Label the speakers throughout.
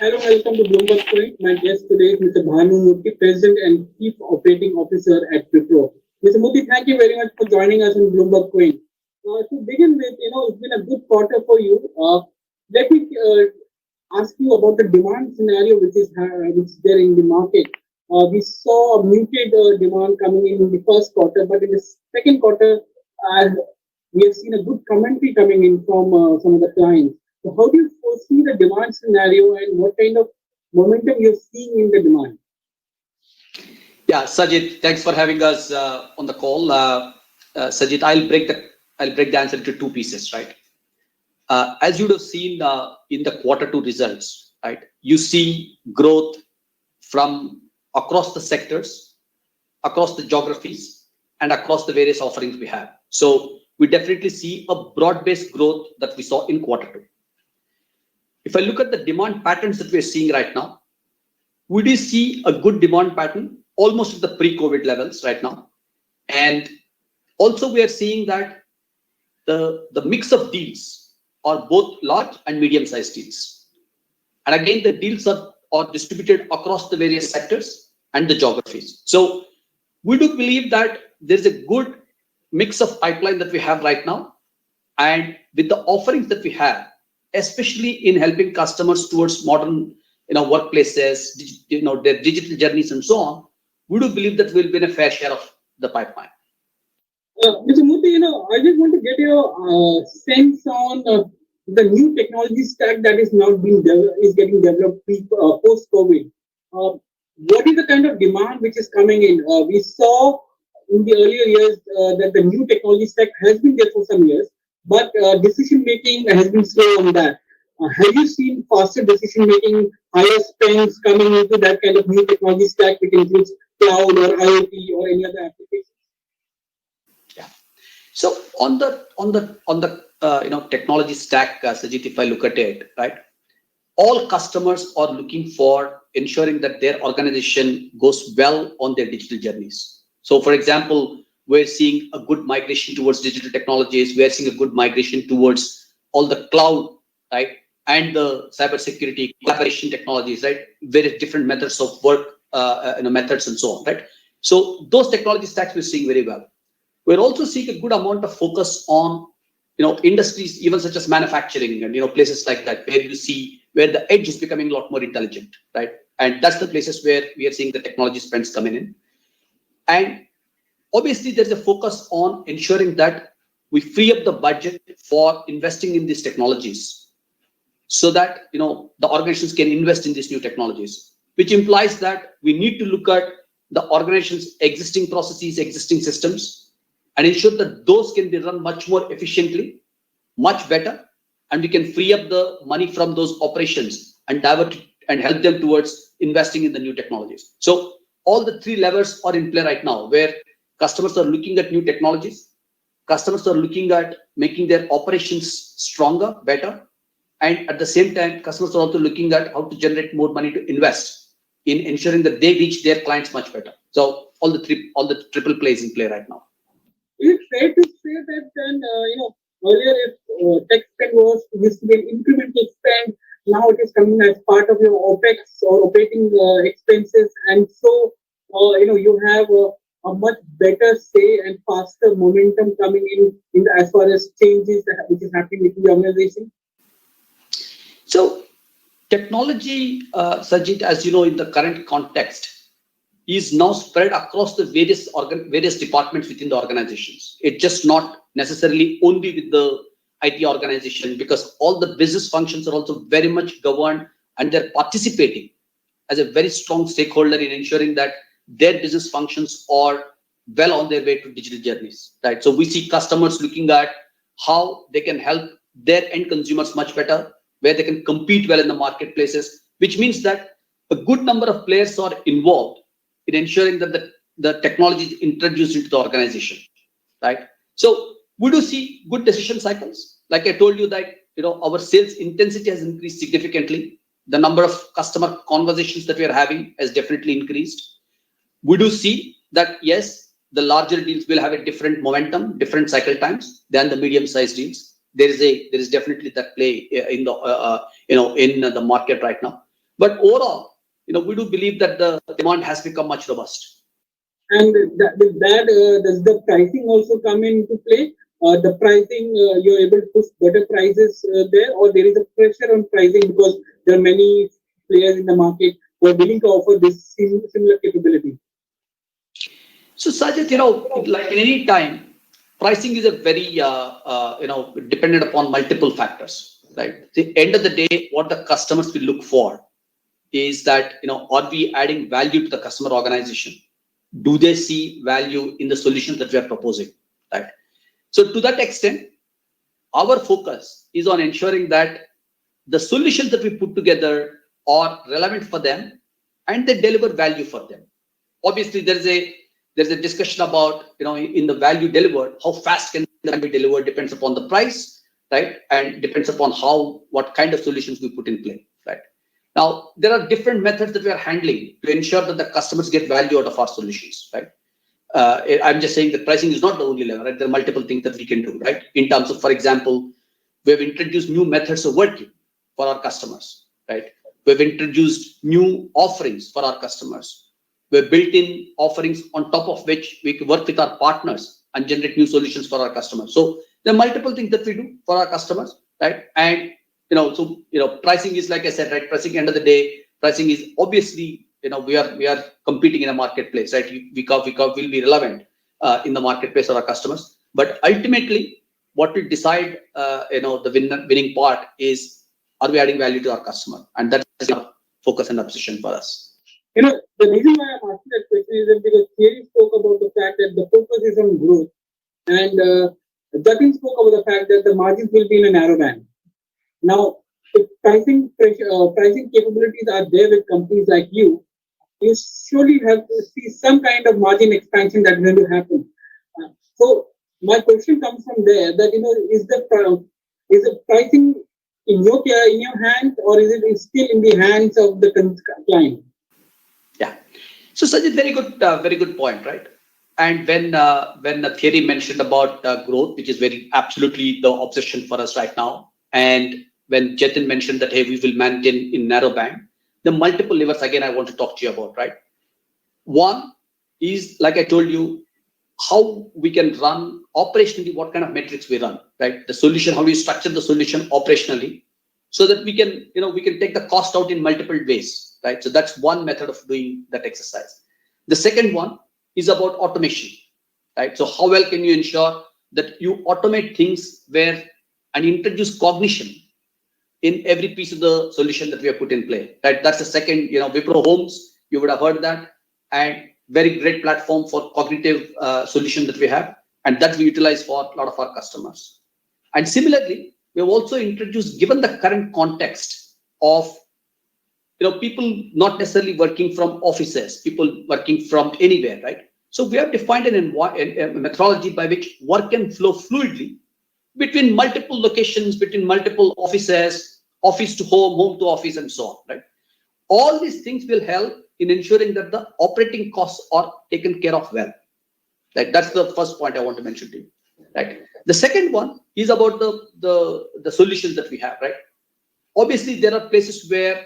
Speaker 1: Hello, welcome to BloombergQuint. My guest today is Mr. Bhanumurthy, President and Chief Operating Officer at Wipro. Mr. Murthy, thank you very much for joining us in BloombergQuint. To begin with, it's been a good quarter for you. Let me ask you about the demand scenario which is there in the market. We saw a muted demand coming in the first quarter, but in the second quarter, uh, we have seen a good commentary coming in from some of the clients. So, how do you foresee the demand scenario and what kind of momentum you're seeing in the demand?
Speaker 2: Yeah, Sajid, thanks for having us on the call. Sajid, I'll break the answer into two pieces, right? As you would have seen in the quarter two results, right? You see growth from across the sectors, across the geographies, and across the various offerings we have. So we definitely see a broad-based growth that we saw in quarter two. If I look at the demand patterns that we're seeing right now, we do see a good demand pattern almost at the pre-COVID levels right now. And also we are seeing that the mix of deals are both large and medium-sized deals. And again, the deals are distributed across the various sectors and the geographies. So we do believe that there's a good mix of pipeline that we have right now. And with the offerings that we have, especially in helping customers towards modern workplaces, their digital journeys and so on, we do believe that we'll win a fair share of the pipeline.
Speaker 1: Mr. Murthy, I just want to get your sense on the new technology stack that is now getting developed post COVID. What is the kind of demand which is coming in? We saw in the earlier years that the new technology stack has been there for some years, but decision making has been slow on that. Have you seen faster decision making, higher spends coming into that kind of new technology stack, which includes cloud or IoT or any other application?
Speaker 2: Yeah. So on the technology stack, Sajit, if I look at it, right, all customers are looking for ensuring that their organization goes well on their digital journeys. So, for example, we're seeing a good migration towards digital technologies. We're seeing a good migration towards all the cloud, right, and the cybersecurity collaboration technologies, right, various different methods of work, methods and so on, right. So those technology stacks we're seeing very well. We're also seeing a good amount of focus on, industries even such as manufacturing and places like that where the edge is becoming a lot more intelligent, right, and that's the places where we are seeing the technology spends coming in. And obviously, there's a focus on ensuring that we free up the budget for investing in these technologies so that the organizations can invest in these new technologies, which implies that we need to look at the organization's existing processes, existing systems, and ensure that those can be run much more efficiently, much better, and we can free up the money from those operations and divert it and help them towards investing in the new technologies. So all the three levers are in play right now, where customers are looking at new technologies, customers are looking at making their operations stronger, better, and at the same time, customers are also looking at how to generate more money to invest in ensuring that they reach their clients much better. So all the triple plays in play right now.
Speaker 1: Is it fair to say that then, earlier if tech spend used to be an incremental spend, now it is coming as part of your OPEX or operating expenses, and so you have a much better say and faster momentum coming in as far as changes which is happening within the organization?
Speaker 2: So technology, Sajid, as you know, in the current context, is now spread across the various departments within the organizations. It's just not necessarily only with the IT organization, because all the business functions are also very much governed and they're participating as a very strong stakeholder in ensuring that their business functions are well on their way to digital journeys, right? So we see customers looking at how they can help their end consumers much better, where they can compete well in the marketplaces, which means that a good number of players are involved in ensuring that the technology is introduced into the organization, right? So we do see good decision cycles. Like I told you that, our sales intensity has increased significantly. The number of customer conversations that we are having has definitely increased. We do see that, yes, the larger deals will have a different momentum, different cycle times than the medium-sized deals. There is definitely that play in the in the market right now. But overall, we do believe that the demand has become much robust.
Speaker 1: And with that, does the pricing also come into play? The pricing, you're able to push better prices there, or there is a pressure on pricing because there are many players in the market who are willing to offer this similar capability.
Speaker 2: So Sajid, like in any time, pricing is a very, dependent upon multiple factors, right? At the end of the day, what the customers will look for is that, are we adding value to the customer organization? Do they see value in the solutions that we are proposing, right? So to that extent, our focus is on ensuring that the solutions that we put together are relevant for them and they deliver value for them. Obviously, there's a discussion about, in the value delivered, how fast can that be delivered depends upon the price, right? And depends upon what kind of solutions we put in play, right? Now, there are different methods that we are handling to ensure that the customers get value out of our solutions, right? I'm just saying that pricing is not the only lever, right? There are multiple things that we can do, right? In terms of, for example, we have introduced new methods of working for our customers, right? We've introduced new offerings for our customers. We've built in offerings on top of which we can work with our partners and generate new solutions for our customers. So there are multiple things that we do for our customers, right? And pricing is, like I said, right? Pricing, end of the day, pricing is obviously, we are competing in a marketplace, right? We will be relevant in the marketplace for our customers. But ultimately, what we decide, the winning part is, are we adding value to our customer? And that's our focus and obsession for us.
Speaker 1: The reason why I'm asking that question is that because Thierry spoke about the fact that the focus is on growth, and Jatin spoke about the fact that the margins will be in a narrow band. Now, if pricing capabilities are there with companies like you surely have to see some kind of margin expansion that's going to happen. So my question comes from there that is the pricing in your hands, or is it still in the hands of the client?
Speaker 2: Yeah. So Sajid, very good point, right? And when Thierry mentioned about growth, which is very absolutely the obsession for us right now, and when Jatin mentioned that, hey, we will maintain in narrow band, the multiple levers, again, I want to talk to you about, right? One is, like I told you, how we can run operationally, what kind of metrics we run, right? The solution, how we structure the solution operationally, so that we can take the cost out in multiple ways, right? So that's one method of doing that exercise. The second one is about automation, right? So how well can you ensure that you automate things and introduce cognition in every piece of the solution that we have put in play, right? That's the second, Wipro Homes, you would have heard that, and very great platform for cognitive solution that we have, and that we utilize for a lot of our customers. And similarly, we have also introduced, given the current context of people not necessarily working from offices, people working from anywhere, right? So we have defined a methodology by which work can flow fluidly between multiple locations, between multiple offices, office to home, home to office, and so on, right? All these things will help in ensuring that the operating costs are taken care of well. Right? That's the first point I want to mention to you. Right? The second one is about the solutions that we have, right? Obviously, there are places where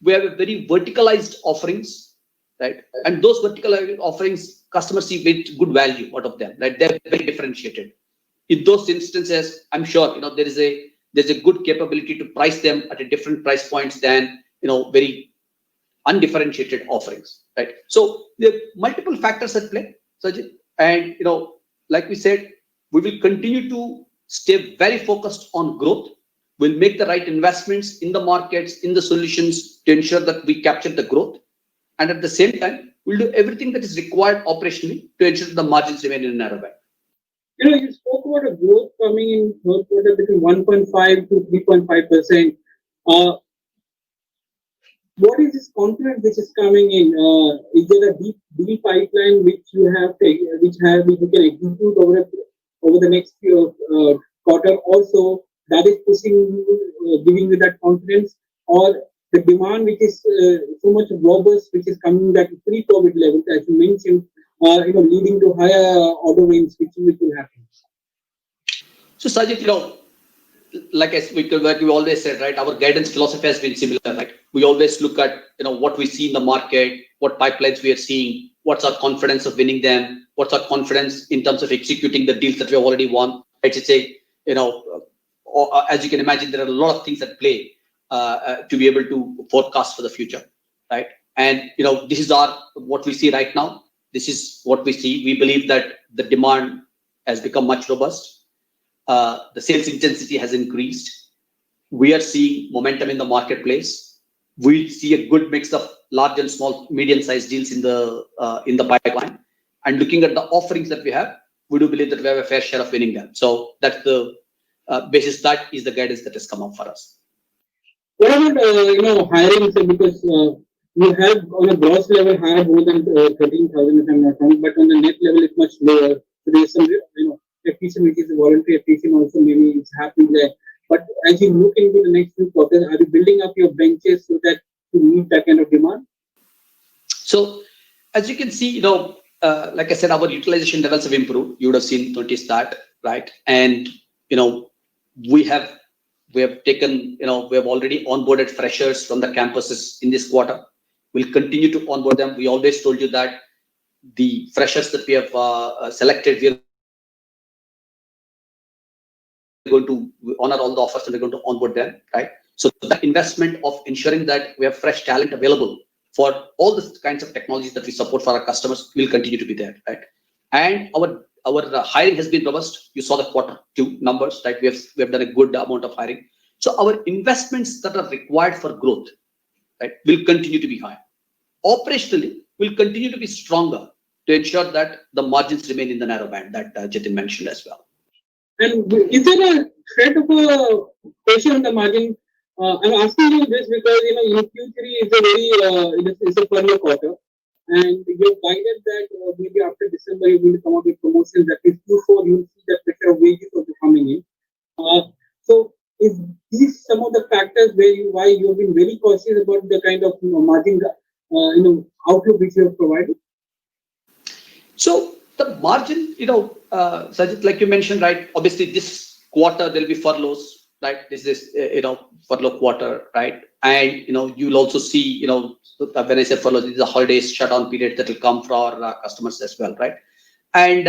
Speaker 2: we have a very verticalized offerings, right? And those verticalized offerings, customers see with good value out of them, right? They're very differentiated. In those instances, I'm sure there's a good capability to price them at a different price points than very undifferentiated offerings, right? So there are multiple factors at play, Sajid, and like we said, we will continue to stay very focused on growth. We'll make the right investments in the markets, in the solutions to ensure that we capture the growth, and at the same time, we'll do everything that is required operationally to ensure that the margins remain in a narrow band.
Speaker 1: You spoke about a growth coming in third quarter between 1.5 to 3.5%. What is this confidence which is coming in? Is there a deep deal pipeline which you can execute over the next quarter also that is pushing, giving you that confidence, or the demand which is so much robust, which is coming at pre-COVID levels, as you mentioned, leading to higher order wins, which will happen?
Speaker 2: So Sajid, like we always said, right? Our guidance philosophy has been similar, right? We always look at what we see in the market, what pipelines we are seeing, what's our confidence of winning them, what's our confidence in terms of executing the deals that we have already won. I should say, as you can imagine, there are a lot of things at play to be able to forecast for the future, right? And this is what we see right now. This is what we see. We believe that the demand has become much robust. The sales intensity has increased. We are seeing momentum in the marketplace. We see a good mix of large and small, medium-sized deals in the pipeline. And looking at the offerings that we have, we do believe that we have a fair share of winning them. So that's the basis. That is the guidance that has come up for us.
Speaker 1: What about hiring? So because you have on a gross level hired more than 13,000 if I'm not wrong, but on the net level it's much lower. So there's some attrition, which is a voluntary attrition also maybe it's happening there. But as you look into the next few quarters, are you building up your benches so that to meet that kind of demand?
Speaker 2: So as you can see, like I said, our utilization levels have improved. You would have noticed that, right? And we have taken, we have already onboarded freshers from the campuses in this quarter. We'll continue to onboard them. We always told you that the freshers that we have selected, we are going to honor all the offers and we're going to onboard them, right? So the investment of ensuring that we have fresh talent available for all the kinds of technologies that we support for our customers will continue to be there, right? And our hiring has been robust. You saw the Q2 numbers, right? We have done a good amount of hiring. So our investments that are required for growth, right, will continue to be high. Operationally, will continue to be stronger to ensure that the margins remain in the narrow band that Jatin mentioned as well.
Speaker 1: And is there a threat of a pressure on the margin? I'm asking you this because in Q3 is a very it's a furlough quarter, and you've guided that maybe after December you're going to come up with promotions. That is Q4 you'll see that pressure of wages also coming in. So is these some of the factors why you've been very cautious about the kind of margin outlook which you have provided?
Speaker 2: So the margin, Sajid, like you mentioned, right? Obviously, this quarter there'll be furloughs, right? This is furlough quarter, right? And you'll also see, when I say furloughs, these are holidays, shutdown period that will come for our customers as well, right? And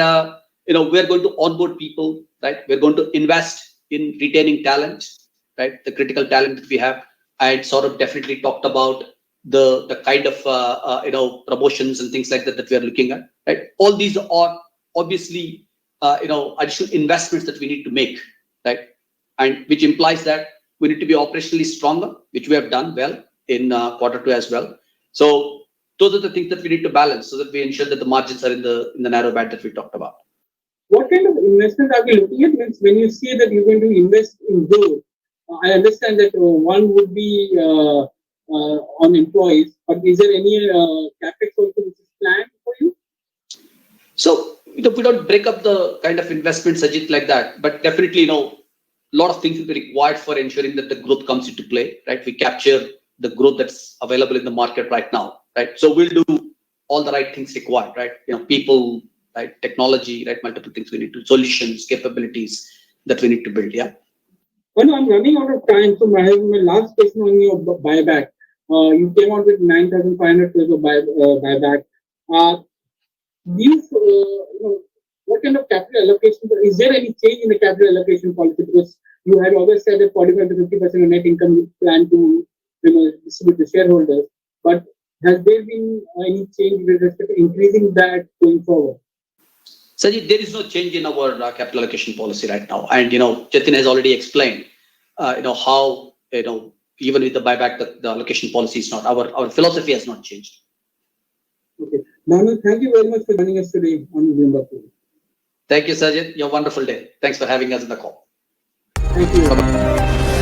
Speaker 2: we're going to onboard people, right? We're going to invest in retaining talent, right? The critical talent that we have. And Saurabh definitely talked about the kind of promotions and things like that we are looking at, right? All these are obviously additional investments that we need to make, right? And which implies that we need to be operationally stronger, which we have done well in Q2 as well. So those are the things that we need to balance so that we ensure that the margins are in the narrow band that we talked about.
Speaker 1: What kind of investment are we looking at? Means when you say that you're going to invest in growth, I understand that one would be on employees, but is there any capex also which is planned for you?
Speaker 2: So we don't break up the kind of investment, Sajid, like that, but definitely a lot of things will be required for ensuring that the growth comes into play, right? We capture the growth that's available in the market right now, right? So we'll do all the right things required, right? People, right? Technology, right? Multiple things we need to, solutions, capabilities that we need to build, yeah.
Speaker 1: Well, I'm running out of time, so my last question on your buyback. You came out with 9,500 crores of buyback. What kind of capital allocation? Is there any change in the capital allocation policy? Because you had always said that 45 to 50% of net income you plan to distribute to shareholders. But has there been any change with respect to increasing that going forward?
Speaker 2: Sajid, there is no change in our capital allocation policy right now. And, Jatin has already explained, how, even with the buyback, the allocation policy is not, our philosophy has not changed.
Speaker 1: Okay. Bhanu, thank you very much for joining us today on BloombergQuint.
Speaker 2: Thank you, Sajid. You have a wonderful day. Thanks for having us on the call.
Speaker 1: Thank you.
Speaker 2: Bye-bye.